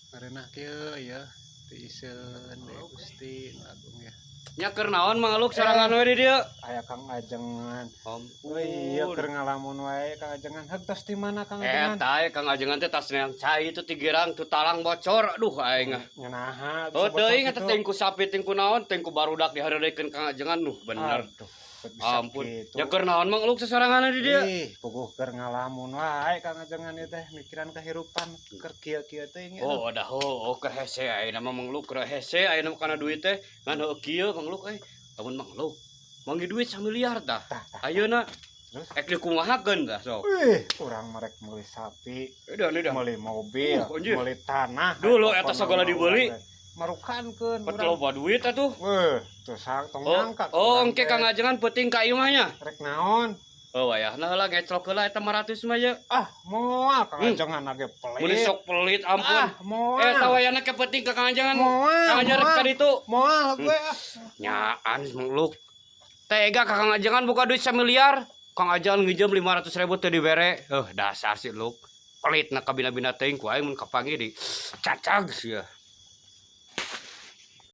karena kieu ya teuseun deui Gusti Agung ya. Nya keur naon mangaluk sarangan we di dieu? Aya Kang Ajengan. Ampun. Oh iya keur ngalamun wae Kang Ajengan. Heuk tos di mana Kang Ajengan? Eta Kang Ajengan teh tas yang cai itu tigirang tu talang bocor. Aduh aing ah. Ngenaha. Oh teuing eta tengku sapi tengku naon tengku barudak dihareureikeun Kang Ajengan bener. Aduh. Ampun. Gitu. Ya keur naon mangaluk sasarangan di dieu? Ih, puguh keur ngalamun wae Kang Ajengan ieu teh mikiran kehirupan keur kieu-kieu teh. Oh, dah keur hese ayeuna mah mangluk keur hese ayeuna kana duit teh ngan heuh kieu mangluk lamun mangluk. Manggi duit 1 miliar tah. Ayeuna ek dikumahakeun tah sok. Wih, urang merek meuli sapi, Edan. meuli mobil, meuli tanah. Dulu eta sagala dibeli. Marukankeun Betul loba duit atuh. Weh, tuh tong nyangka. Oh, engke Kang Ajengan peuting ka ieu mah nya. Rek naon? Oh, wayahna heula ngeclok heula eta 500 mah ye. Ah, moal Kang Ajengan age pelit. Mun sok pelit ampun. Ah, moal. Eta wayahna ke peuting ka Kang Ajengan. Moal. Kang Ajengan rek ka ditu. Moal gue ah. Nyaan mangluk. Tega ka Kang Ajengan buka duit 1 miliar. Kang Ajengan ngijam 500.000 teu dibere. Dasar si Luk. Pelitna ka bina-bina teuing ku aing mun kapanggih di cacag sia.